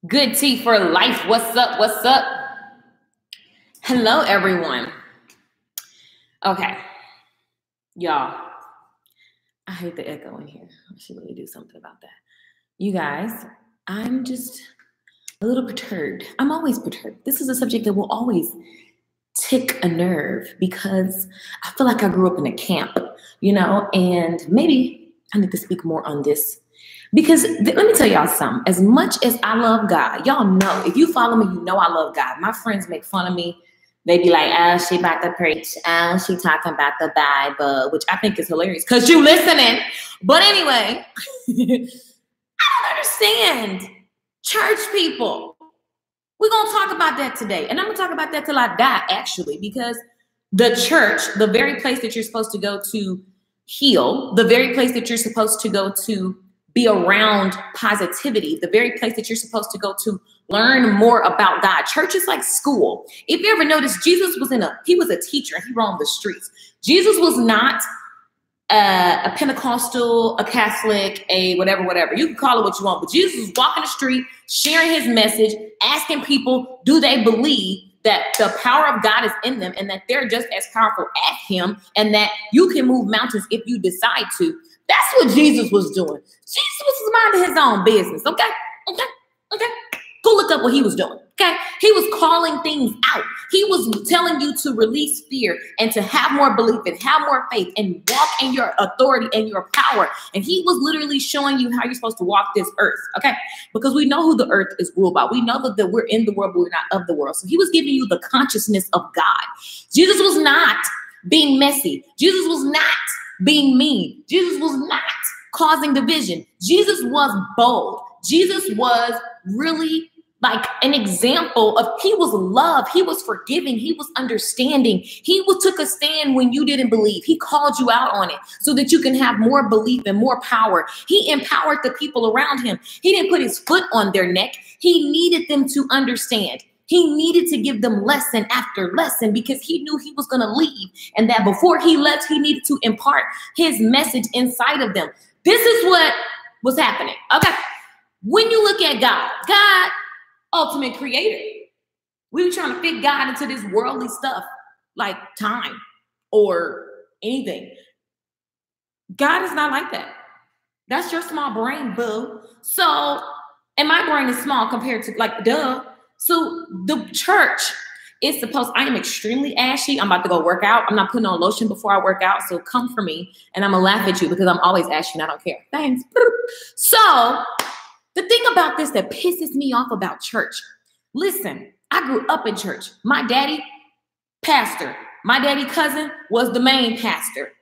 Good tea for life. What's up? What's up? Hello, everyone. Okay, y'all. I hate the echo in here. I should really do something about that. You guys, I'm just a little perturbed. I'm always perturbed. This is a subject that will always tick a nerve because I feel like I grew up in a camp, and maybe I need to speak more on this. Because let me tell y'all something. As much as I love God, y'all know, if you follow me, you know I love God. My friends make fun of me. They be like, oh, she about to preach. Oh, she talking about the Bible, which I think is hilarious because you listening. But anyway, I don't understand church people. We're going to talk about that today. And I'm going to talk about that till I die, actually, because the church, the very place that you're supposed to go to heal, the very place that you're supposed to go to be around positivity, the very place that you're supposed to go to learn more about God. Church is like school. If you ever noticed, Jesus was he was a teacher. He roamed the streets. Jesus was not a Pentecostal, a Catholic, a whatever. You can call it what you want, but Jesus was walking the street, sharing his message, asking people, do they believe that the power of God is in them and that they're just as powerful as him and that you can move mountains if you decide to. That's what Jesus was doing. Jesus was minding his own business, okay? Go look up what he was doing, okay? He was calling things out. He was telling you to release fear and to have more belief and have more faith and walk in your authority and your power. And he was literally showing you how you're supposed to walk this earth, okay? Because we know who the earth is ruled by. We know that we're in the world, but we're not of the world. So he was giving you the consciousness of God. Jesus was not being messy. Jesus was not being mean. Jesus was not causing division. Jesus was bold. Jesus was really like an example of, he was love. He was forgiving. He was understanding. He took a stand when you didn't believe. He called you out on it so that you can have more belief and more power. He empowered the people around him. He didn't put his foot on their neck. He needed them to understand. He needed to give them lesson after lesson because he knew he was going to leave and that before he left, he needed to impart his message inside of them. This is what was happening. Okay. When you look at God, ultimate creator, we were trying to fit God into this worldly stuff like time or anything. God is not like that. That's your small brain, boo. So, and my brain is small compared to like, duh. So the church is supposed, I am extremely ashy. I'm about to go work out. I'm not putting on lotion before I work out. So come for me and I'm going to laugh at you because I'm always ashy and I don't care. Thanks. So the thing about this that pisses me off about church, listen, I grew up in church. My daddy, pastor. My daddy cousin was the main pastor.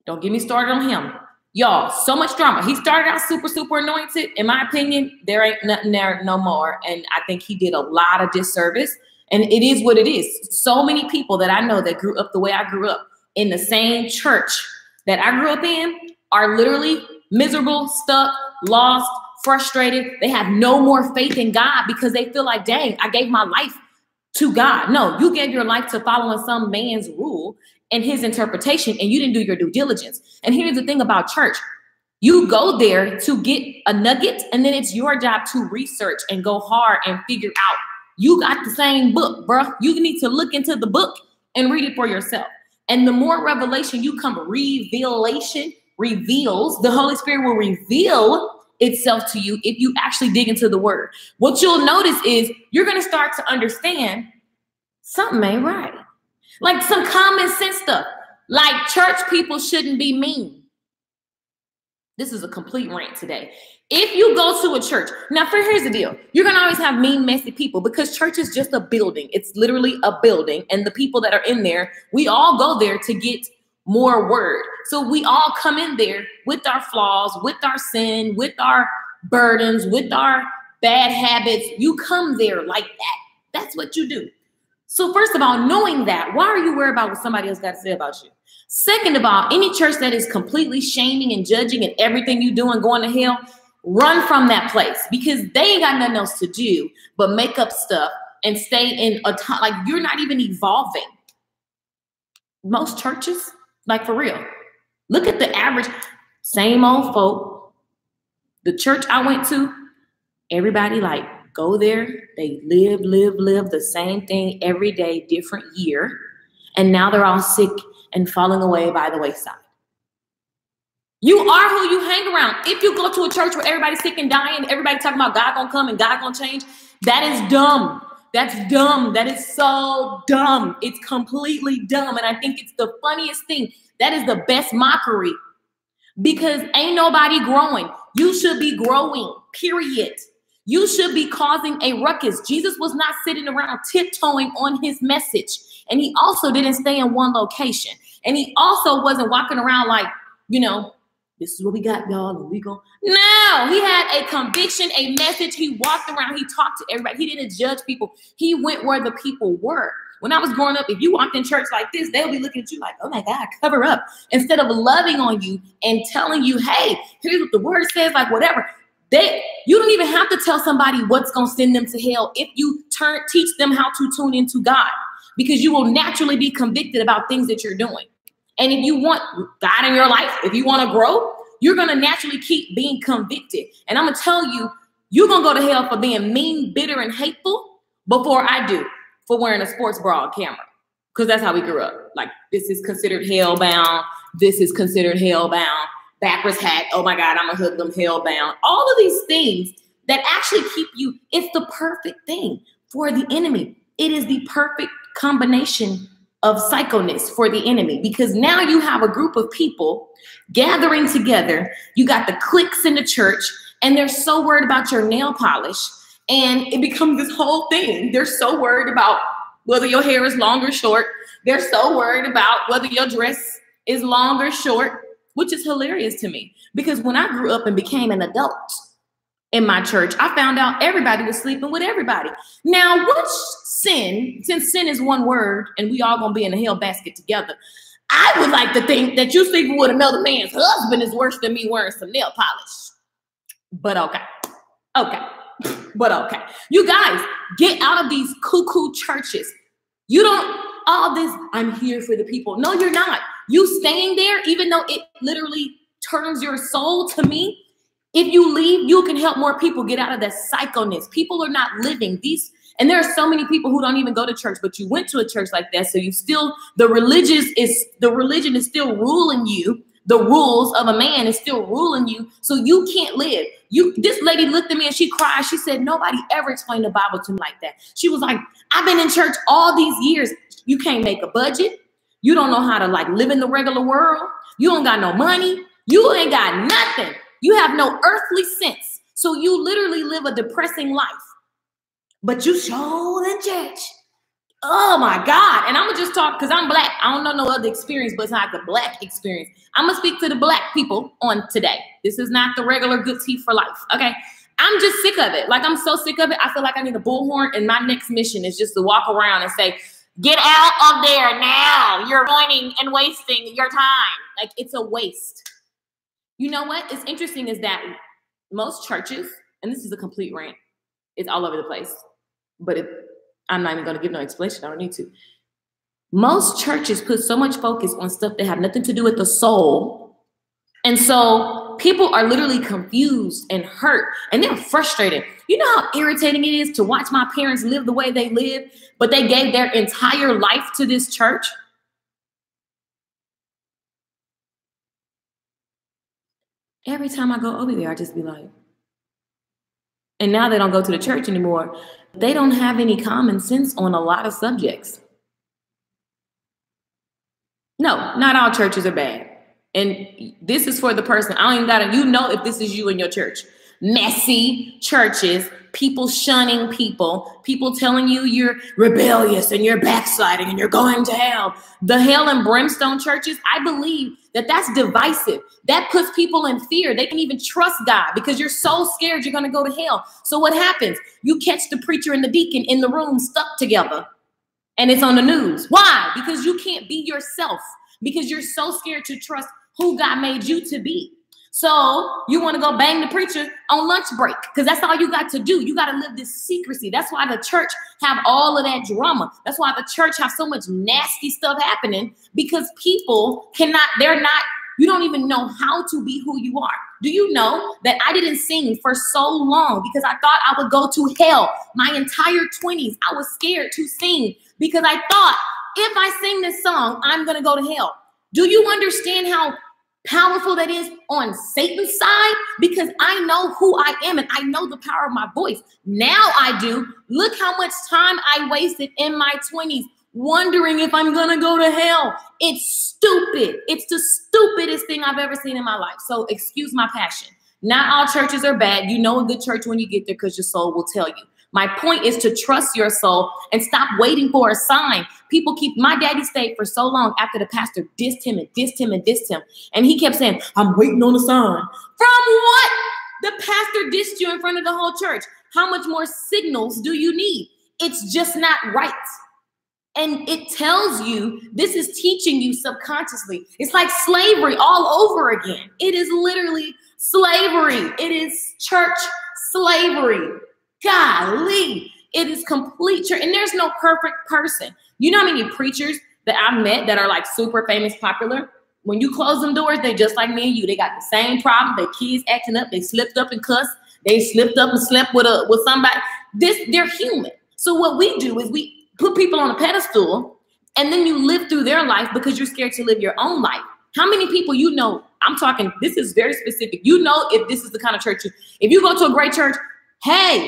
Don't get me started on him. Y'all, so much drama. He started out super anointed. In my opinion, there ain't nothing there no more. And I think he did a lot of disservice. And it is what it is. So many people that I know that grew up the way I grew up in the same church that I grew up in are literally miserable, stuck, lost, frustrated. They have no more faith in God because they feel like, dang, I gave my life to God. No, you gave your life to following some man's rule and his interpretation, and you didn't do your due diligence. And here's the thing about church. You go there to get a nugget, and then it's your job to research and go hard and figure out. You got the same book, bro. You need to look into the book and read it for yourself. And the more revelation you come, revelation reveals, the Holy Spirit will reveal itself to you if you actually dig into the word. What you'll notice is you're going to start to understand something ain't right. Like some common sense stuff. Like church people shouldn't be mean. This is a complete rant today. If you go to a church, now here's the deal. You're going to always have mean, messy people because church is just a building. It's literally a building. And the people that are in there, we all go there to get more word. So we all come in there with our flaws, with our sin, with our burdens, with our bad habits. You come there like that. That's what you do. So first of all, knowing that, why are you worried about what somebody else got to say about you? Second of all, any church that is completely shaming and judging and everything you do and going to hell, run from that place because they ain't got nothing else to do but make up stuff and stay in a time like you're not even evolving. Most churches, like for real, look at the average, same old folk. The church I went to, everybody like go there. They live the same thing every day, different year. And now they're all sick and falling away by the wayside. You are who you hang around. If you go to a church where everybody's sick and dying, everybody talking about God gonna come and God gonna change, that is dumb. That's dumb. That is so dumb. It's completely dumb. And I think it's the funniest thing. That is the best mockery, because ain't nobody growing. You should be growing, period. You should be causing a ruckus. Jesus was not sitting around tiptoeing on his message. And he also didn't stay in one location. And he also wasn't walking around like, this is what we got, y'all, and we go. No, he had a conviction, a message. He walked around. He talked to everybody. He didn't judge people. He went where the people were. When I was growing up, if you walked in church like this, they'll be looking at you like, oh my God, cover up. Instead of loving on you and telling you, hey, here's what the word says, like whatever. You don't even have to tell somebody what's going to send them to hell if you teach them how to tune into God, because you will naturally be convicted about things that you're doing. And if you want God in your life, if you want to grow, you're going to naturally keep being convicted. And I'm going to tell you, you're going to go to hell for being mean, bitter, and hateful before I do for wearing a sports bra on camera. Because that's how we grew up. Like, this is considered hell-bound. This is considered hell-bound. Backwards hat. Oh, my God, I'm a hoodlum, hell-bound. All of these things that actually keep you, it's the perfect thing for the enemy. It is the perfect combination of psychoness for the enemy, because now you have a group of people gathering together. You got the cliques in the church, and they're so worried about your nail polish, and it becomes this whole thing. They're so worried about whether your hair is long or short. They're so worried about whether your dress is long or short, which is hilarious to me, because when I grew up and became an adult in my church, I found out everybody was sleeping with everybody. Now, which sin, since sin is one word and we all gonna be in a hell basket together, I would like to think that you sleeping with another man's husband is worse than me wearing some nail polish. But okay. But okay. You guys, get out of these cuckoo churches. You don't, all this, I'm here for the people. No, you're not. You staying there, even though it literally turns your soul, to me, if you leave, you can help more people get out of that psychoness. People are not living these, and there are so many people who don't even go to church, but you went to a church like that, so you still, the religion is still ruling you. The rules of a man is still ruling you, so you can't live. This lady looked at me and she cried. She said, nobody ever explained the Bible to me like that. She was like, I've been in church all these years. You can't make a budget. You don't know how to live in the regular world. You don't got no money. You ain't got nothing. You have no earthly sense. So you literally live a depressing life. But you sure in church. Oh my God. And I'm going to just talk because I'm Black. I don't know no other experience besides the Black experience. I'm going to speak to the Black people on today. This is not the regular good tea for life. Okay. I'm just sick of it. I'm so sick of it. I feel like I need a bullhorn, and my next mission is just to walk around and say, get out of there now. You're ruining and wasting your time. It's a waste. You know what? It's interesting is that most churches, and this is a complete rant, it's all over the place, but I'm not even going to give no explanation. I don't need to. Most churches put so much focus on stuff that have nothing to do with the soul. And so people are literally confused and hurt, and they're frustrated. You know how irritating it is to watch my parents live the way they live, but they gave their entire life to this church? Every time I go over there, I just be like, and now they don't go to the church anymore. They don't have any common sense on a lot of subjects. No, not all churches are bad. And this is for the person. I don't even gotta, if this is you in your church. Messy churches, people shunning people telling you you're rebellious and you're backsliding and you're going to hell. The hell and brimstone churches, I believe that's divisive. That puts people in fear. They can even trust God because you're so scared you're going to go to hell. So what happens? You catch the preacher and the deacon in the room stuck together, and it's on the news. Why? Because you can't be yourself, because you're so scared to trust who God made you to be. So you want to go bang the preacher on lunch break because that's all you got to do. You got to live this secrecy. That's why the church have all of that drama. That's why the church have so much nasty stuff happening, because people they're not You don't even know how to be who you are. Do you know that I didn't sing for so long because I thought I would go to hell? My entire 20s, I was scared to sing because I thought if I sing this song, I'm going to go to hell. Do you understand how powerful that is on Satan's side? Because I know who I am and I know the power of my voice. Now I do. Look how much time I wasted in my 20s wondering if I'm going to go to hell. It's stupid. It's the stupidest thing I've ever seen in my life. So excuse my passion. Not all churches are bad. You know a good church when you get there because your soul will tell you. My point is to trust your soul and stop waiting for a sign. My daddy stayed for so long after the pastor dissed him and dissed him and dissed him. And he kept saying, I'm waiting on a sign. From what? The pastor dissed you in front of the whole church. How much more signals do you need? It's just not right. And it tells you, this is teaching you subconsciously. It's like slavery all over again. It is literally slavery. It is church slavery. Golly, it is complete church. And there's no perfect person. You know how many preachers that I've met that are like super famous, popular? When you close them doors, they just like me and you. They got the same problem. Their kids acting up. They slipped up and cussed. They slipped up and slept with somebody. They're human. So what we do is we put people on a pedestal and then you live through their life because you're scared to live your own life. How many people you know, I'm talking, this is very specific. You know if this is the kind of church, if you go to a great church, hey,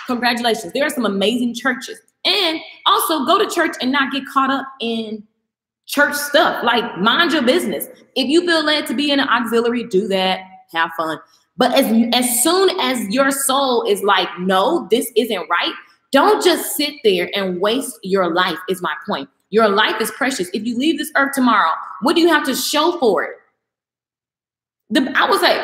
congratulations. There are some amazing churches. And also go to church and not get caught up in church stuff. Like mind your business. If you feel led to be in an auxiliary, do that. Have fun. But as soon as your soul is like, no, this isn't right, don't just sit there and waste your life is my point. Your life is precious. If you leave this earth tomorrow, what do you have to show for it? I would say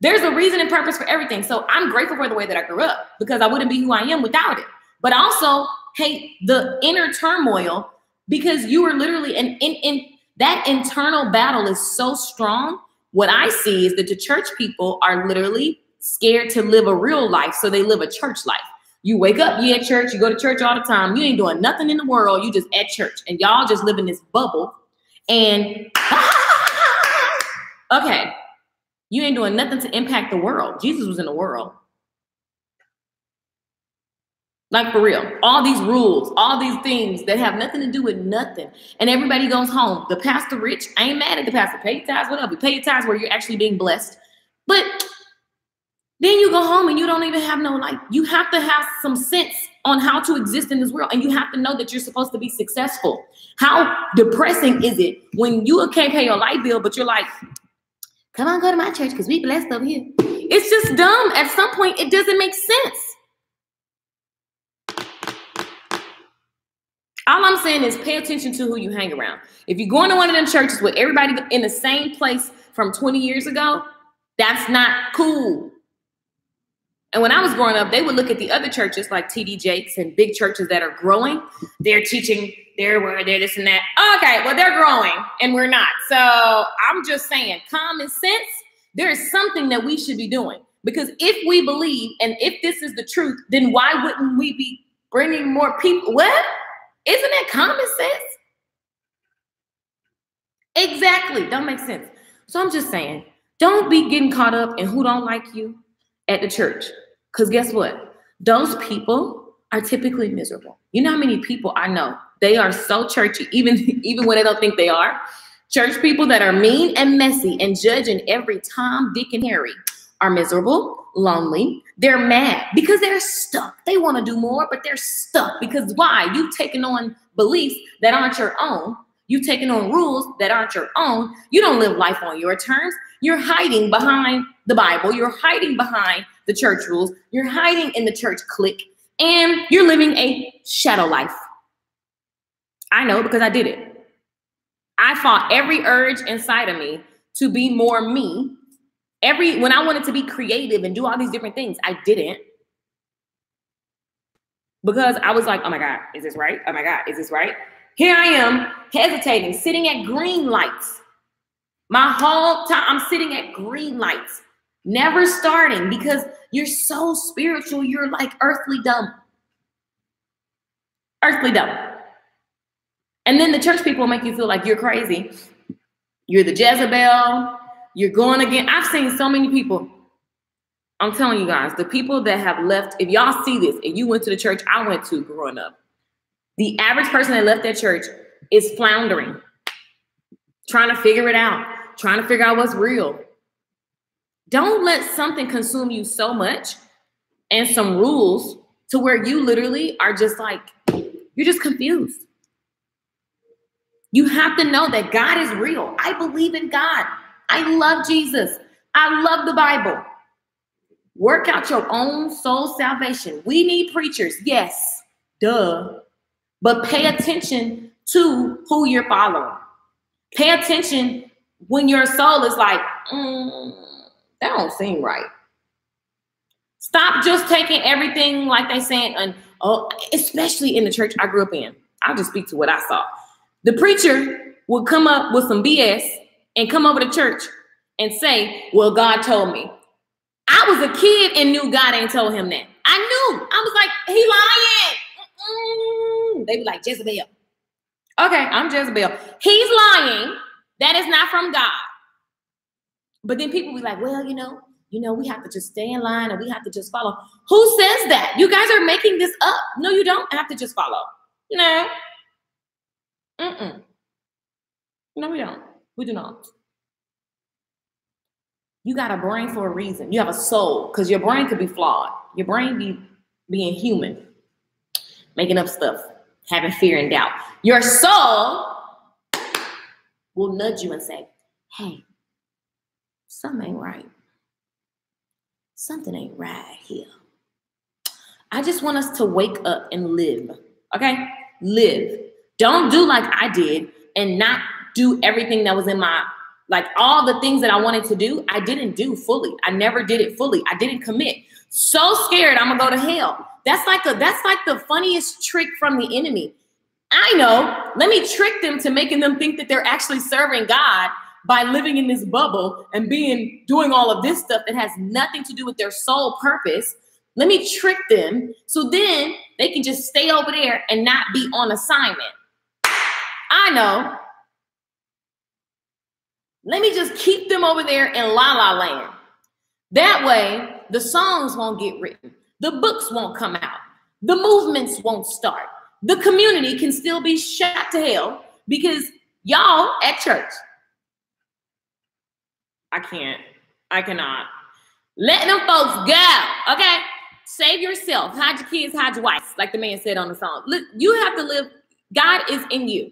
there's a reason and purpose for everything. So I'm grateful for the way that I grew up because I wouldn't be who I am without it. But I also hate the inner turmoil because you are literally, in that internal battle is so strong. What I see is that the church people are literally scared to live a real life. So they live a church life. You wake up, you at church, you go to church all the time. You ain't doing nothing in the world. You just at church and y'all just live in this bubble. And okay, you ain't doing nothing to impact the world. Jesus was in the world. Like for real, all these rules, all these things that have nothing to do with nothing. And everybody goes home. The pastor rich, I ain't mad at the pastor. Pay your tithes, whatever. Pay your tithes where you're actually being blessed. But then you go home and you don't even have no, like, you have to have some sense on how to exist in this world. And you have to know that you're supposed to be successful. How depressing is it when you can't pay your light bill, but you're like, come on, go to my church because we blessed over here. It's just dumb. At some point, it doesn't make sense. All I'm saying is pay attention to who you hang around. If you're going to one of them churches with everybody in the same place from 20 years ago, that's not cool. And when I was growing up, they would look at the other churches like TD Jakes and big churches that are growing. They're teaching, they're this and that. Okay, well, they're growing and we're not. So I'm just saying, common sense, there is something that we should be doing. Because if we believe and if this is the truth, then why wouldn't we be bringing more people? What? Isn't that common sense? Exactly. Don't make sense. So I'm just saying, don't be getting caught up in who don't like you at the church. Because guess what? Those people are typically miserable. You know how many people I know, they are so churchy, even when they don't think they are. Church people that are mean and messy and judging every Tom, Dick, and Harry are miserable, lonely. They're mad because they're stuck. They want to do more, but they're stuck. Because why? You've taken on beliefs that aren't your own. You've taken on rules that aren't your own. You don't live life on your terms. You're hiding behind the Bible. You're hiding behind the church rules. You're hiding in the church clique. And you're living a shadow life. I know because I did it. I fought every urge inside of me to be more me. When I wanted to be creative and do all these different things, I didn't. Because I was like, oh my God, is this right? Oh my God, is this right? Here I am hesitating, sitting at green lights. My whole time I'm sitting at green lights, never starting because you're so spiritual. You're like earthly dumb. Earthly dumb. And then the church people make you feel like you're crazy You're the Jezebel. You're going again. I've seen so many people. I'm telling you guys, the people that have left, if y'all see this, and you went to the church I went to growing up, the average person that left that church is floundering, trying to figure it out, trying to figure out what's real. Don't let something consume you so much and some rules to where you literally are just like, you're just confused. You have to know that God is real. I believe in God. I love Jesus. I love the Bible. Work out your own soul salvation. We need preachers. Yes, duh. But pay attention to who you're following. Pay attention when your soul is like, that don't seem right. Stop just taking everything like they saying, and especially in the church I grew up in. I'll just speak to what I saw. The preacher would come up with some BS and come over to church and say, well, God told me. I was a kid and knew God ain't told him that. I knew. I was like, he lying. They be like, Jezebel. Okay, I'm Jezebel. He's lying. That is not from God. But then people be like, well, you know, we have to just stay in line and we have to just follow. Who says that? You guys are making this up. No, you don't have to just follow. No. No, we don't. We do not. You got a brain for a reason. You have a soul, because your brain could be flawed. Your brain be being human, making up stuff, having fear and doubt. Your soul will nudge you and say, hey, something ain't right. Something ain't right here. I just want us to wake up and live, okay? Live. Don't do like I did and not do everything that was in my, like all the things that I wanted to do, I didn't do fully. I never did it fully. I didn't commit. So scared I'm gonna go to hell. That's like the funniest trick from the enemy. I know. Let me trick them to making them think that they're actually serving God by living in this bubble and doing all of this stuff that has nothing to do with their sole purpose. Let me trick them so then they can just stay over there and not be on assignment. I know. Let me just keep them over there in La La Land. That way, the songs won't get written. The books won't come out. The movements won't start. The community can still be shot to hell because y'all at church. I can't. I cannot. Let them folks go, okay? Save yourself. Hide your kids, hide your wives, like the man said on the song. Look, you have to live. God is in you.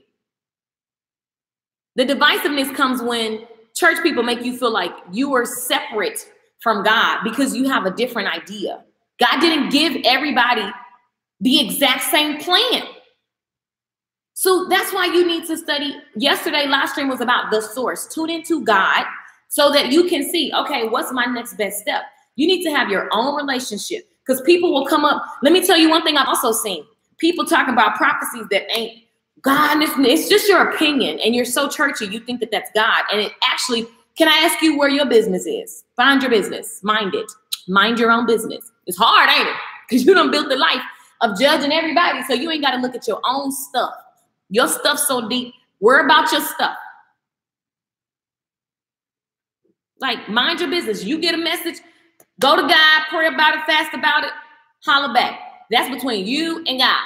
The divisiveness comes when church people make you feel like you are separate from God because you have a different idea. God didn't give everybody the exact same plan. So that's why you need to study. Yesterday, live stream was about the source. Tune into God so that you can see, okay, what's my next best step? You need to have your own relationship because people will come up. Let me tell you one thing I've also seen. People talking about prophecies that ain't God. It's just your opinion and you're so churchy. You think that that's God. And it actually, can I ask you where your business is? Find your business. Mind it. Mind your own business. It's hard, ain't it? Because you done built the life of judging everybody. So you ain't got to look at your own stuff. Your stuff's so deep. Worry about your stuff. Like, mind your business. You get a message, go to God, pray about it, fast about it, holler back. That's between you and God.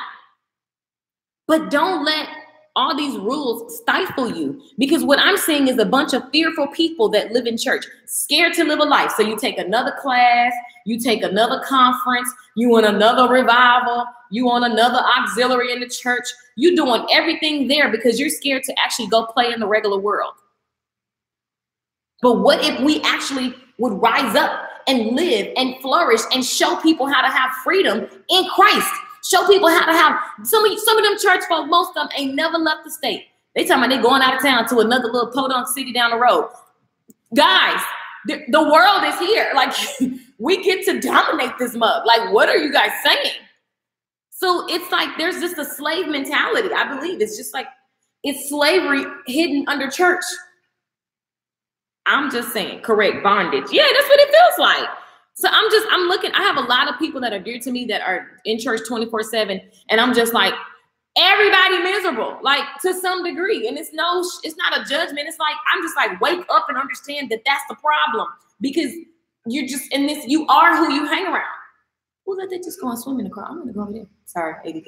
But don't let all these rules stifle you, because what I'm seeing is a bunch of fearful people that live in church, scared to live a life. So you take another class, you take another conference, you want another revival, you want another auxiliary in the church. You're doing everything there because you're scared to actually go play in the regular world. But what if we actually would rise up and live and flourish and show people how to have freedom in Christ? Show people how to have, some of them church folk, most of them ain't never left the state. They talking about they going out of town to another little podunk city down the road. Guys, the world is here. Like, we get to dominate this mug. Like, what are you guys saying? So it's like there's just a slave mentality. I believe it's just like, it's slavery hidden under church. I'm just saying, correct, bondage. Yeah, that's what it feels like. So I'm looking, I have a lot of people that are dear to me that are in church 24/7. And I'm just like, Everybody miserable, like to some degree. And it's not a judgment. It's like, I'm just like, wake up and understand that that's the problem, because you're just in this, you are who you hang around. Well, let that just go and swim in the car. I'm gonna go over there. Sorry, ADD.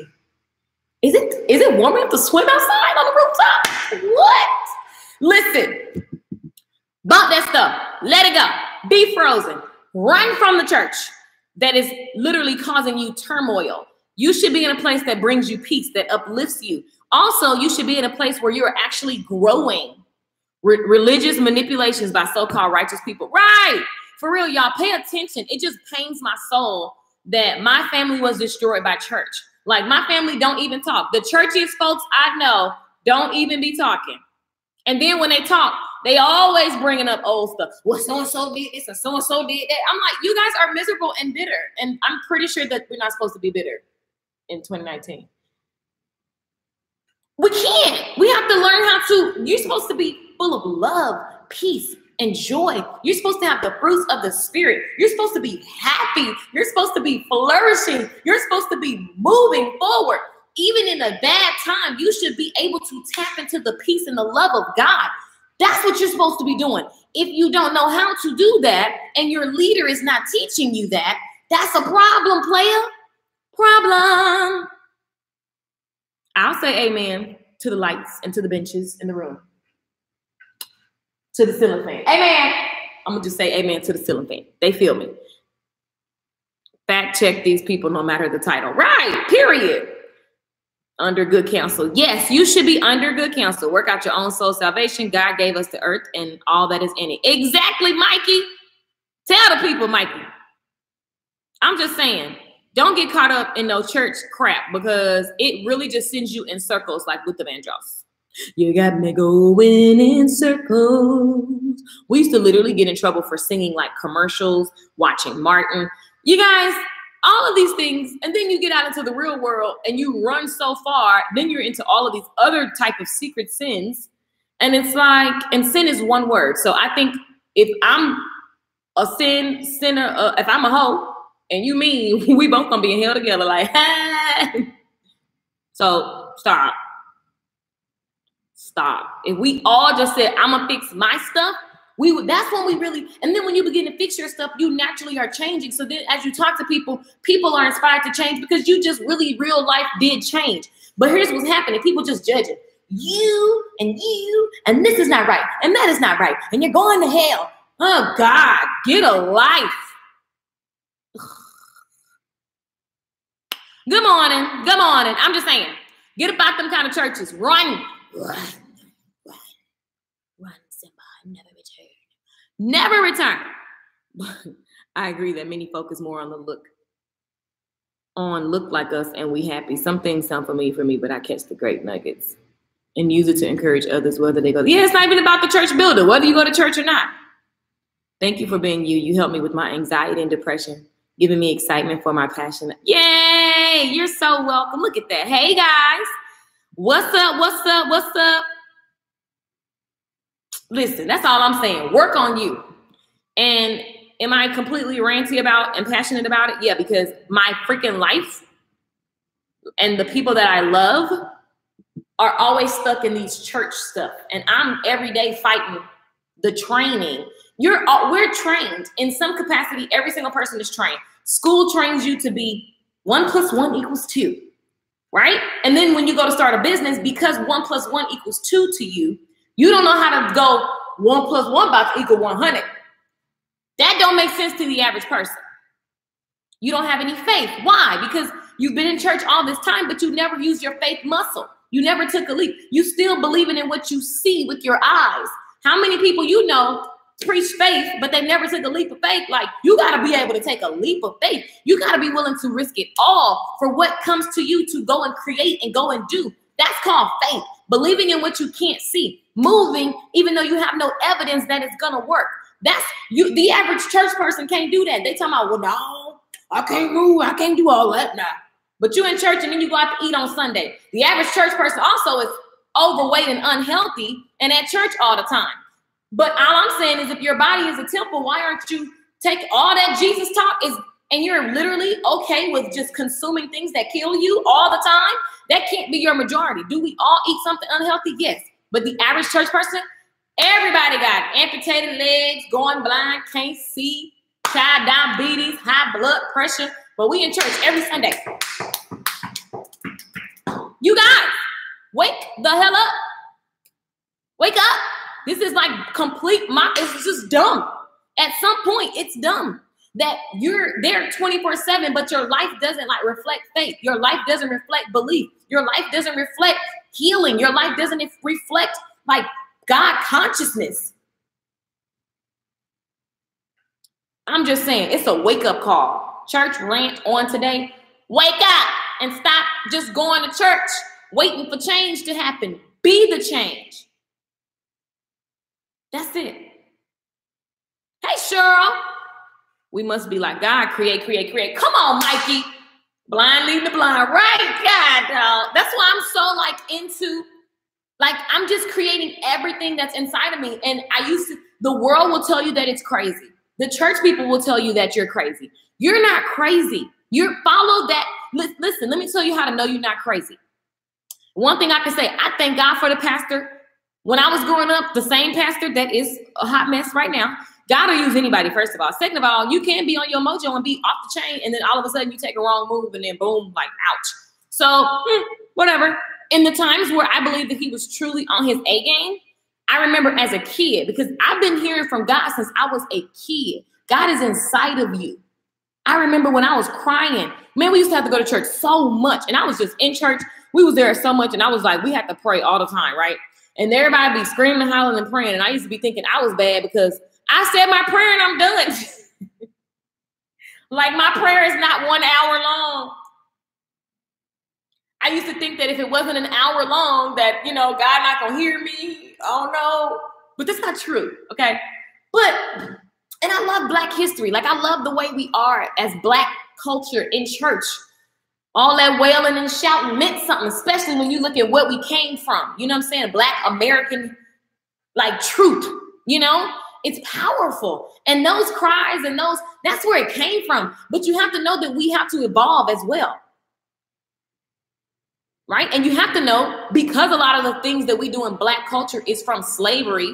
Is it warm enough to swim outside on the rooftop? What? Listen, bump that stuff. Let it go. Be frozen. Run from the church that is literally causing you turmoil. You should be in a place that brings you peace, that uplifts you. Also, you should be in a place where you're actually growing. Religious manipulations by so-called righteous people. Right. For real, y'all, pay attention. It just pains my soul that my family was destroyed by church. Like, my family don't even talk. The churchiest folks I know don't even be talking. And then when they talk, they always bringing up old stuff. Well, so-and-so did this and so-and-so did that. I'm like, you guys are miserable and bitter. And I'm pretty sure that we're not supposed to be bitter in 2019. We can't. We have to learn how to, you're supposed to be full of love, peace, and joy. You're supposed to have the fruits of the spirit. You're supposed to be happy. You're supposed to be flourishing. You're supposed to be moving forward. Even in a bad time, you should be able to tap into the peace and the love of God. That's what you're supposed to be doing. If you don't know how to do that and your leader is not teaching you that, that's a problem, player. Problem. I'll say amen to the lights and to the benches in the room. To the ceiling fan. Amen. I'm going to just say amen to the ceiling fan. They feel me. Fact check these people no matter the title. Right. Period. Under good counsel. Yes, you should be under good counsel. Work out your own soul salvation. God gave us the earth and all that is in it. Exactly, Mikey. Tell the people, Mikey. I'm just saying, don't get caught up in no church crap, because it really just sends you in circles like Luther Vandross. You got me going in circles. We used to literally get in trouble for singing like commercials, watching Martin. You guys, all of these things, and then you get out into the real world and you run so far, then you're into all of these other type of secret sins. And it's like, and sin is one word. So I think if I'm a sinner, if I'm a hoe and you mean, we both gonna be in hell together, like, hey. So stop. Stop. If we all just said, I'm gonna fix my stuff, that's when we really, and then when you begin to fix your stuff, you naturally are changing. So then as you talk to people, people are inspired to change because you just really real life did change. But here's what's happening. People just judging you, and this is not right, and that is not right, and you're going to hell. Oh God, get a life. Good morning. Good morning. I'm just saying, get about them kind of churches. Run, Simba, never return. I agree that many focus more on the look like us and we happy. Some things sound familiar for me, but I catch the great nuggets and use it to encourage others, whether they go, yeah, it's not even about the church builder, whether you go to church or not. Thank you for being you. You helped me with my anxiety and depression, giving me excitement for my passion. Yay, you're so welcome. Look at that. Hey guys, what's up? What's up? What's up? Listen, that's all I'm saying. Work on you. And am I completely ranty about and passionate about it? Yeah, because my freaking life and the people that I love are always stuck in these church stuff. And I'm every day fighting the training. We're trained in some capacity. Every single person is trained. School trains you to be 1 + 1 = 2, right? And then when you go to start a business, because 1 + 1 = 2 to you, you don't know how to go 1 + 1 about to = 100. That don't make sense to the average person. You don't have any faith. Why? Because you've been in church all this time, but you never used your faith muscle. You never took a leap. You still believing in what you see with your eyes. How many people you know preach faith, but they never took a leap of faith? Like, you got to be able to take a leap of faith. You got to be willing to risk it all for what comes to you to go and create and go and do. That's called faith. Believing in what you can't see. Moving, even though you have no evidence that it's going to work. That's you. The average church person can't do that. They talking about, well, no, I can't move. I can't do all that now. But you in church and then you go out to eat on Sunday. The average church person also is overweight and unhealthy and at church all the time. But all I'm saying is, if your body is a temple, why aren't you taking all that Jesus taught is and you're literally okay with just consuming things that kill you all the time, that can't be your majority. Do we all eat something unhealthy? Yes. But the average church person, everybody got amputated legs, going blind, can't see, child diabetes, high blood pressure. But we in church every Sunday. You guys, wake the hell up. Wake up. This is like complete, it's just dumb. At some point, it's dumb that you're there 24/7, but your life doesn't like reflect faith. Your life doesn't reflect belief. Your life doesn't reflect healing. Your life doesn't reflect like God consciousness. I'm just saying, it's a wake-up call. Church rant on today. Wake up and stop just going to church, waiting for change to happen. Be the change. That's it. Hey, Cheryl. We must be like God, create, create, create. Come on, Mikey. Blind leading the blind. Right, God, dog. That's why I'm so like into, like, I'm just creating everything that's inside of me. And the world will tell you that it's crazy. The church people will tell you that you're crazy. You're not crazy. You follow that. Listen, let me tell you how to know you're not crazy. One thing I can say, I thank God for the pastor. When I was growing up, the same pastor that is a hot mess right now, God will use anybody, first of all. Second of all, you can be on your mojo and be off the chain, and then all of a sudden you take a wrong move, and then boom, like, ouch. So, whatever. In the times where I believe that he was truly on his A game, I remember as a kid, because I've been hearing from God since I was a kid. God is inside of you. I remember when I was crying. Man, we used to have to go to church so much, and I was just in church. We was there so much, and I was like, we had to pray all the time, right? And everybody be screaming and hollering and praying, and I used to be thinking I was bad because I said my prayer and I'm done. Like, my prayer is not 1 hour long. I used to think that if it wasn't an hour long, that, you know, God not gonna hear me. Oh no. But that's not true, okay? But, and I love Black history. Like, I love the way we are as Black culture in church. All that wailing and shouting meant something, especially when you look at what we came from. You know what I'm saying? Black American, like, truth, you know? It's powerful. And those cries and that's where it came from. But you have to know that we have to evolve as well. Right? And you have to know, because a lot of the things that we do in Black culture is from slavery,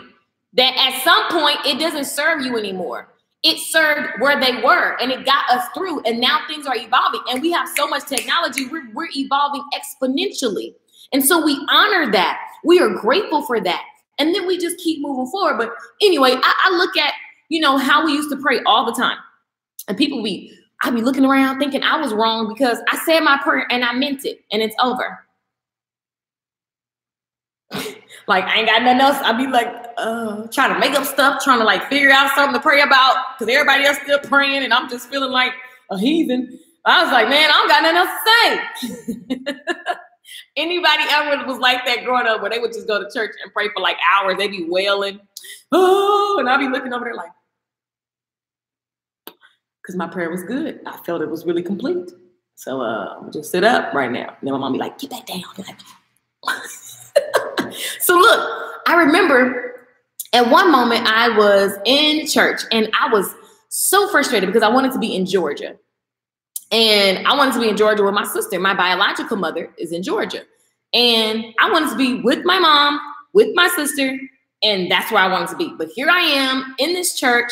that at some point it doesn't serve you anymore. It served where they were, and it got us through. And now things are evolving, and we have so much technology. We're evolving exponentially. And so we honor that. We are grateful for that. And then we just keep moving forward. But anyway, I look at, you know, how we used to pray all the time. And I'd be looking around thinking I was wrong because I said my prayer and I meant it, and it's over. Like, I ain't got nothing else. I'd be like, trying to make up stuff, trying to like figure out something to pray about because everybody else still praying and I'm just feeling like a heathen. I was like, man, I don't got nothing else to say. Anybody ever was like that growing up where they would just go to church and pray for like hours? They'd be wailing. Oh, and I'd be looking over there like, because my prayer was good. I felt it was really complete. So I'm just sit up right now. And then my mom be like, get back down. So look, I remember at one moment I was in church and I was so frustrated because I wanted to be in Georgia. And I wanted to be in Georgia with my sister. My biological mother is in Georgia. And I wanted to be with my mom, with my sister, and that's where I wanted to be. But here I am in this church.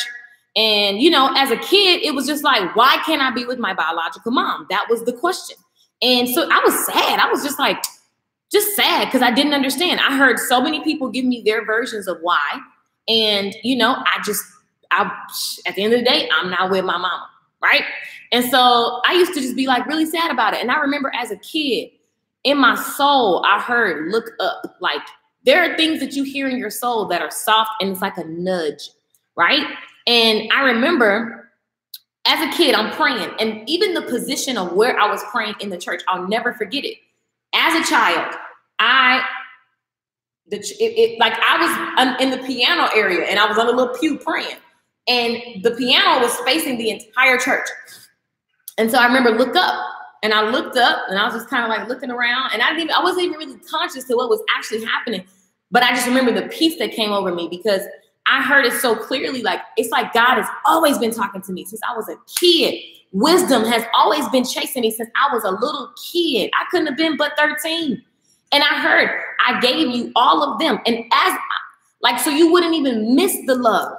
And, you know, as a kid, it was just like, why can't I be with my biological mom? That was the question. And so I was sad. I was just like, just sad because I didn't understand. I heard so many people give me their versions of why. And, you know, at the end of the day, I'm not with my mama, right? And so I used to just be like really sad about it. And I remember as a kid, in my soul, I heard, look up. Like, there are things that you hear in your soul that are soft and it's like a nudge, right? And I remember as a kid, I'm praying. And even the position of where I was praying in the church, I'll never forget it. As a child, I was in the piano area and I was on a little pew praying. And the piano was facing the entire church. And so I remember look up. And I looked up and I was just kind of like looking around and I wasn't even really conscious to what was actually happening. But I just remember the peace that came over me because I heard it so clearly. Like, it's like God has always been talking to me since I was a kid. wisdom has always been chasing me since I was a little kid. I couldn't have been but 13. And I heard, I gave you all of them. And so you wouldn't even miss the love.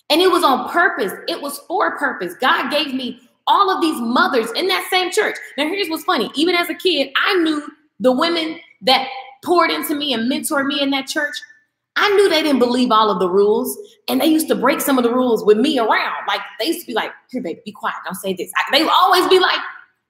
And it was on purpose. It was for purpose. God gave me all of these mothers in that same church. Now, here's what's funny. Even as a kid, I knew the women that poured into me and mentored me in that church. I knew they didn't believe all of the rules. And they used to break some of the rules with me around. Like, they used to be like, here, baby, be quiet. Don't say this. They would always be like,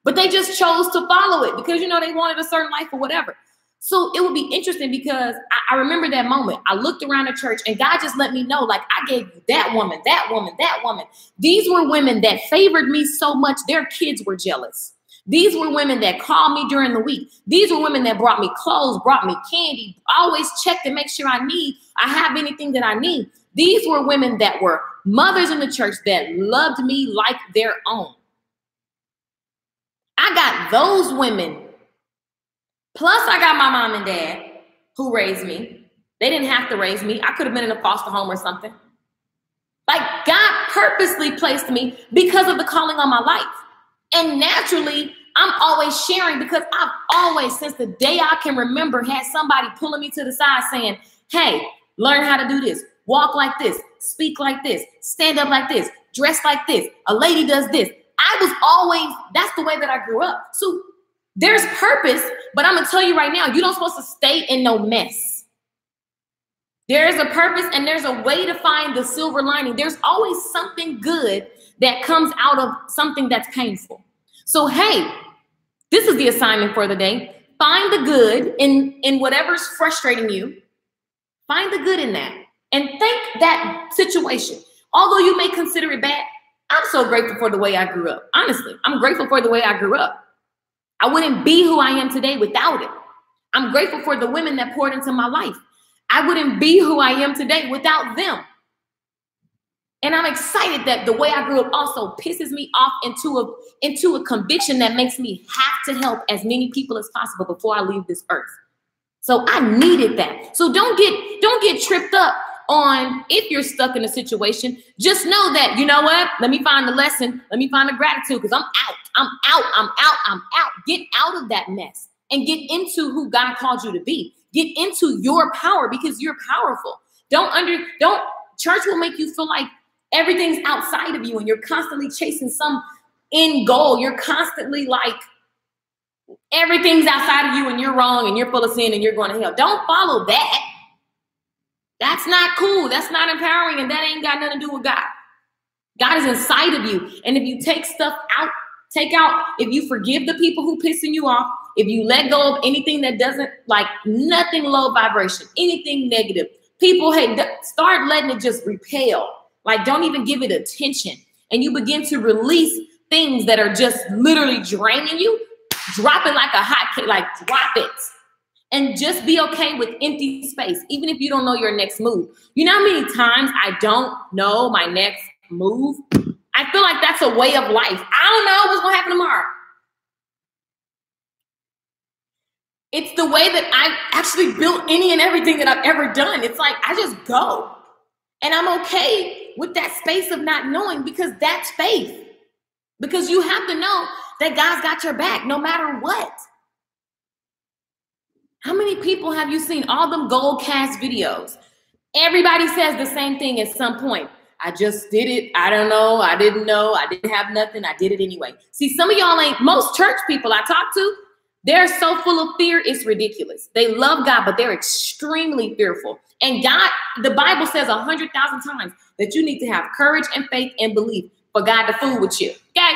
but they just chose to follow it because, they wanted a certain life or whatever. So it would be interesting because I remember that moment. I looked around the church and God just let me know, like, I gave you that woman, that woman, that woman. These were women that favored me so much, their kids were jealous. These were women that called me during the week. These were women that brought me clothes, brought me candy, always checked to make sure I have anything that I need. These were women that were mothers in the church that loved me like their own. I got those women. Plus, I got my mom and dad who raised me. They didn't have to raise me. I could have been in a foster home or something. Like, God purposely placed me because of the calling on my life. And naturally, I'm always sharing because I've always, since the day I can remember, had somebody pulling me to the side saying, hey, learn how to do this. Walk like this. Speak like this. Stand up like this. Dress like this. A lady does this. That's the way that I grew up. So there's purpose, but I'm going to tell you right now, you don't supposed to stay in no mess. There's a purpose and there's a way to find the silver lining. There's always something good that comes out of something that's painful. So, hey, this is the assignment for the day. Find the good in whatever's frustrating you. Find the good in that and thank that situation. Although you may consider it bad, I'm so grateful for the way I grew up. Honestly, I'm grateful for the way I grew up. I wouldn't be who I am today without it. I'm grateful for the women that poured into my life. I wouldn't be who I am today without them. And I'm excited that the way I grew up also pisses me off into a conviction that makes me have to help as many people as possible before I leave this earth. So I needed that. So don't get tripped up on if you're stuck in a situation. Just know that, you know what? Let me find the lesson. Let me find the gratitude because I'm out. Get out of that mess and get into who God called you to be. Get into your power because you're powerful. Church will make you feel like everything's outside of you and you're constantly chasing some end goal. You're constantly like everything's outside of you and you're wrong and you're full of sin and you're going to hell. Don't follow that. That's not cool. That's not empowering. And that ain't got nothing to do with God. God is inside of you. And if you take stuff out, if you forgive the people who pissing you off, if you let go of anything that doesn't, like nothing low vibration, anything negative, people, hey, start letting it just repel. Like, don't even give it attention. And you begin to release things that are just literally draining you. Drop it like a hot cake, like drop it. And just be okay with empty space, even if you don't know your next move. You know how many times I don't know my next move? I feel like that's a way of life. I don't know what's going to happen tomorrow. It's the way that I've actually built any and everything that I've ever done. It's like I just go. And I'm okay with that space of not knowing because that's faith. Because you have to know that God's got your back no matter what. How many people have you seen all them gold cast videos? Everybody says the same thing at some point. I just did it. I don't know. I didn't know. I didn't have nothing. I did it anyway. See, some of y'all ain't, most church people I talk to, they're so full of fear, it's ridiculous. They love God, but they're extremely fearful. And God, the Bible says 100,000 times that you need to have courage and faith and belief for God to fool with you. Okay?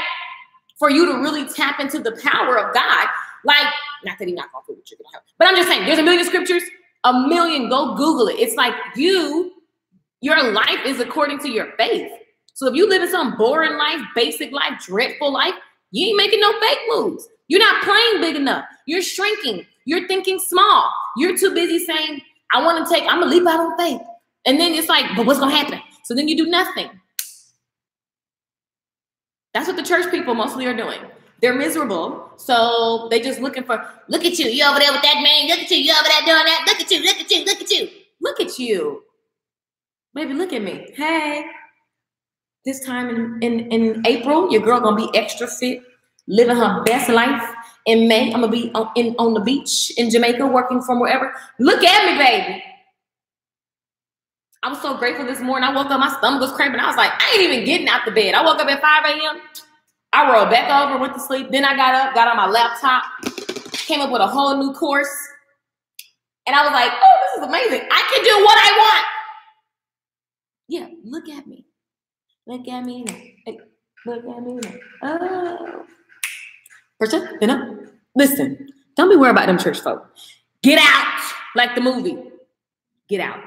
For you to really tap into the power of God. Like, not that he's not going to fool with you, but I'm just saying, there's a million scriptures, a million, go Google it. It's like your life is according to your faith. So if you live in some boring life, basic life, dreadful life, you ain't making no fake moves. You're not playing big enough. You're shrinking. You're thinking small. You're too busy saying, I'm going to leap out on faith. And then it's like, but what's going to happen? So then you do nothing. That's what the church people mostly are doing. They're miserable. So they just looking for, look at you. You over there with that man. Look at you. You over there doing that. Look at you. Look at you. Look at you. Look at you. Baby, look at me. Hey. this time in April, your girl gonna be extra fit, living her best life. In May, I'm gonna be on the beach in Jamaica, working from wherever. Look at me, baby. I was so grateful this morning. I woke up, my stomach was cramping. I was like, I ain't even getting out the bed. I woke up at 5 a.m. I rolled back over, went to sleep. Then I got up, got on my laptop, came up with a whole new course. And I was like, oh, this is amazing. I can do what I want. Yeah, look at me. Look at me now. Hey, look at me now. Oh. Person, you know, listen, don't be worried about them church folk. Get out, like the movie. Get out.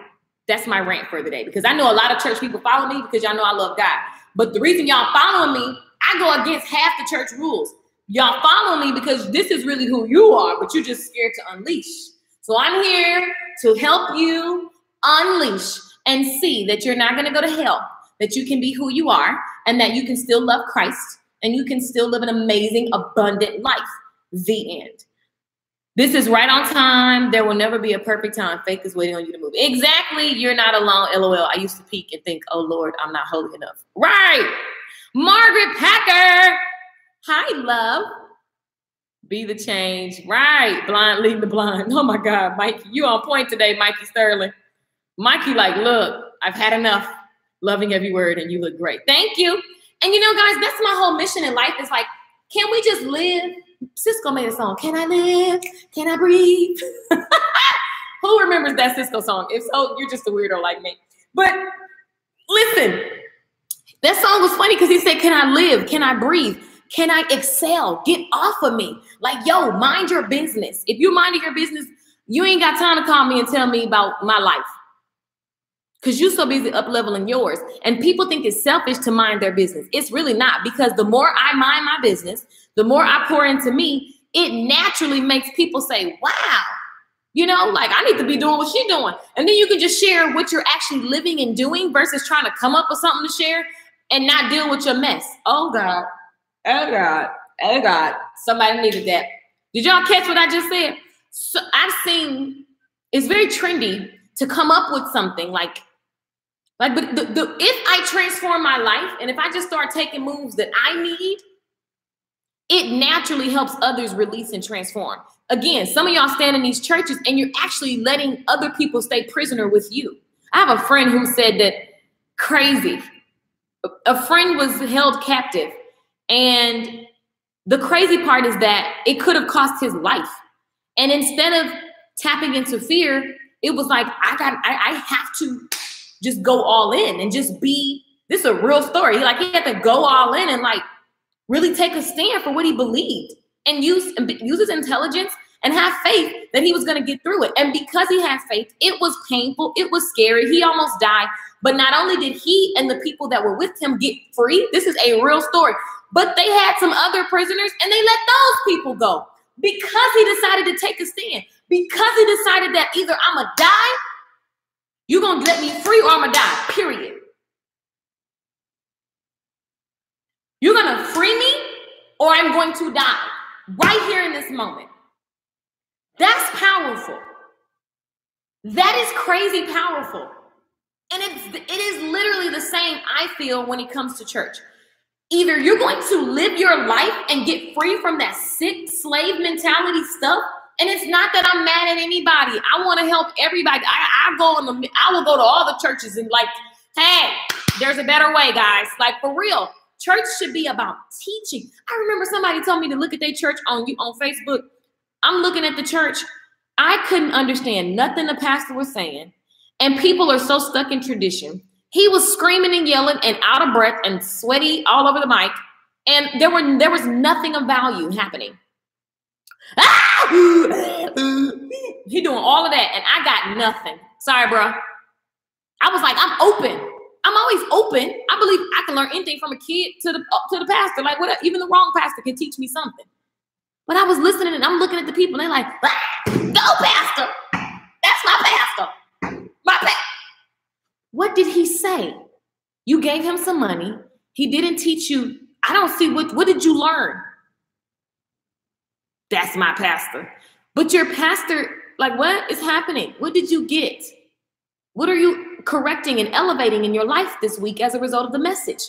That's my rant for the day, because I know a lot of church people follow me because y'all know I love God. But the reason y'all following me, I go against half the church rules. Y'all follow me because this is really who you are, but you're just scared to unleash. So I'm here to help you unleash and see that you're not going to go to hell, that you can be who you are, and that you can still love Christ, and you can still live an amazing, abundant life. The end. This is right on time. There will never be a perfect time. Faith is waiting on you to move. Exactly. You're not alone. LOL. I used to peek and think, oh, Lord, I'm not holy enough. Right. Margaret Packer. Hi, love. Be the change. Right. Blind leading the blind. Oh, my God. Mikey, you on point today, Mikey Sterling. Mikey, like, look, I've had enough. Loving every word, and you look great. Thank you. And, you know, guys, that's my whole mission in life. Is like, can we just live? Cisco made a song. Can I live? Can I breathe? Who remembers that Cisco song? If so, you're just a weirdo like me. But listen, that song was funny because he said, can I live? Can I breathe? Can I excel? Get off of me. Like, yo, mind your business. If you minded your business, you ain't got time to call me and tell me about my life, because you're so busy up-leveling yours. And people think it's selfish to mind their business. It's really not, because the more I mind my business, the more I pour into me, it naturally makes people say, wow, you know, like, I need to be doing what she's doing. And then you can just share what you're actually living and doing versus trying to come up with something to share and not deal with your mess. Oh, God. Oh, God. Oh, God. Somebody needed that. Did y'all catch what I just said? So I've seen, it's very trendy to come up with something like, but if I transform my life and if I just start taking moves that I need, it naturally helps others release and transform. Again, some of y'all stand in these churches and you're actually letting other people stay prisoner with you. I have a friend who said that crazy. A friend was held captive. And the crazy part is that it could have cost his life. And instead of tapping into fear, it was like, I have to just go all in and just be, this is a real story. He had to go all in and like really take a stand for what he believed and use his intelligence and have faith that he was going to get through it. And because he had faith, it was painful. It was scary. He almost died. But not only did he and the people that were with him get free, this is a real story, but they had some other prisoners and they let those people go because he decided to take a stand, because he decided that either I'm going to die, you're going to let me free, or I'm going to die, period. You're going to free me or I'm going to die right here in this moment. That's powerful. That is crazy powerful. And it is literally the same I feel when it comes to church. Either you're going to live your life and get free from that sick slave mentality stuff. And it's not that I'm mad at anybody. I want to help everybody. I will go to all the churches and like, hey, there's a better way, guys. Like, for real. Church should be about teaching. I remember somebody told me to look at their church on Facebook. I'm looking at the church. I couldn't understand nothing the pastor was saying. And people are so stuck in tradition. He was screaming and yelling and out of breath and sweaty all over the mic. And there was nothing of value happening. Ah! He doing all of that. And I got nothing. Sorry, bro. I was like, I'm open. I'm always open. I believe I can learn anything from a kid to the pastor. Like, what? Even the wrong pastor can teach me something. But I was listening and I'm looking at the people and they're like, ah, go, pastor. That's my pastor. My pastor. What did he say? You gave him some money. He didn't teach you. I don't see what did you learn? That's my pastor. But your pastor, like, what is happening? What did you get? What are you correcting and elevating in your life this week as a result of the message?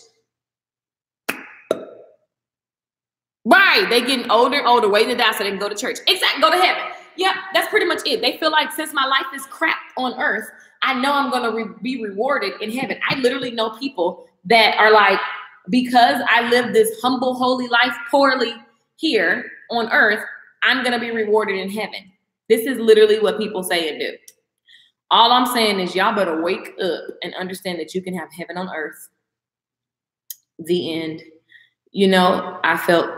Right. They getting older and older, waiting to die so they can go to church. Exactly. Go to heaven. Yep. That's pretty much it. They feel like since my life is crap on earth, I know I'm going to be rewarded in heaven. I literally know people that are like, because I live this humble, holy life poorly here on earth, I'm going to be rewarded in heaven. This is literally what people say and do. All I'm saying is y'all better wake up and understand that you can have heaven on earth. The end. You know, I felt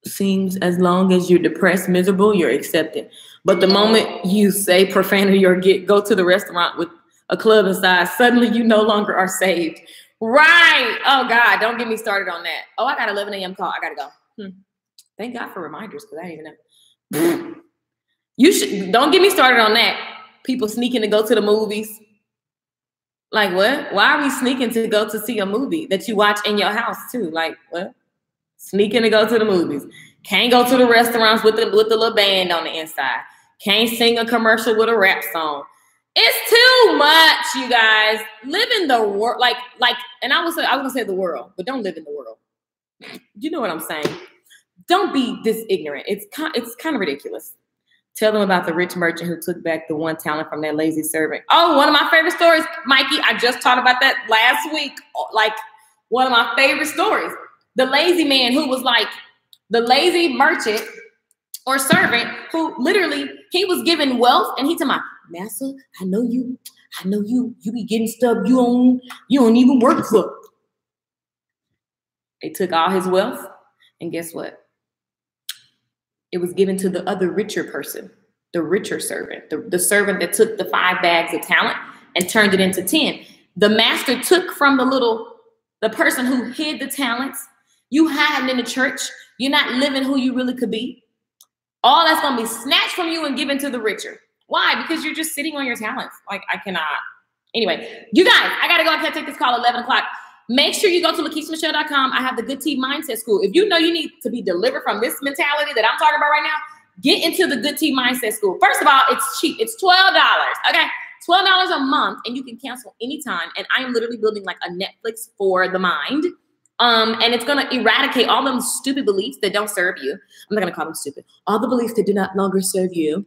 seems as long as you're depressed, miserable, you're accepted. But the moment you say profanity or go to the restaurant with a club inside, suddenly you no longer are saved. Right. Oh, God, don't get me started on that. Oh, I got an 11 a.m. call. I got to go. Thank God for reminders because I didn't even know. Don't get me started on that. People sneaking to go to the movies. Like, what? Why are we sneaking to go to see a movie that you watch in your house, too? Like, what? Sneaking to go to the movies. Can't go to the restaurants with the little band on the inside. Can't sing a commercial with a rap song. It's too much, you guys. Live in the world. Like, and I was going to say the world, but don't live in the world. You know what I'm saying? Don't be this ignorant. It's kind of ridiculous. Tell them about the rich merchant who took back the one talent from that lazy servant. Oh, one of my favorite stories, Mikey. I just talked about that last week. Like, one of my favorite stories. The lazy man who was like the lazy merchant or servant who literally, he was given wealth and he told my master, I know you be getting stuff you don't even work for. They took all his wealth and guess what? It was given to the other richer person, the richer servant, the servant that took the 5 bags of talent and turned it into 10. The master took from the person who hid the talents. You hiding in the church. You're not living who you really could be. All that's going to be snatched from you and given to the richer. Why? Because you're just sitting on your talents. Like, I cannot. Anyway, you guys, I got to go. I can't take this call at 11 o'clock. Make sure you go to LakeishaMichelle.com. I have the Good Tea Mindset School. If you know you need to be delivered from this mentality that I'm talking about right now, get into the Good Tea Mindset School. First of all, it's cheap. It's $12. Okay, $12 a month, and you can cancel anytime. And I am literally building like a Netflix for the mind. And it's going to eradicate all them stupid beliefs that don't serve you. I'm not going to call them stupid. All the beliefs that do not longer serve you.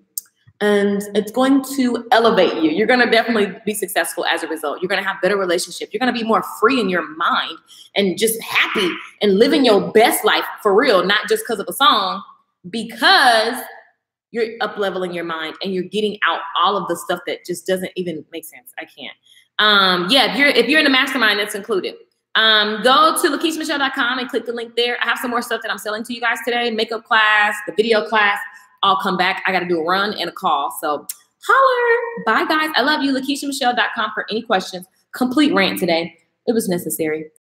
And it's going to elevate you. You're going to definitely be successful as a result. You're going to have better relationships. You're going to be more free in your mind and just happy and living your best life for real, not just because of a song, because you're up-leveling your mind and you're getting out all of the stuff that just doesn't even make sense. I can't. Yeah, if you're in the mastermind, that's included. Go to LakeishaMichelle.com and click the link there. I have some more stuff that I'm selling to you guys today. Makeup class, the video class. I'll come back. I got to do a run and a call. So holler. Bye, guys. I love you. LakeishaMichelle.com for any questions. Complete rant today. It was necessary.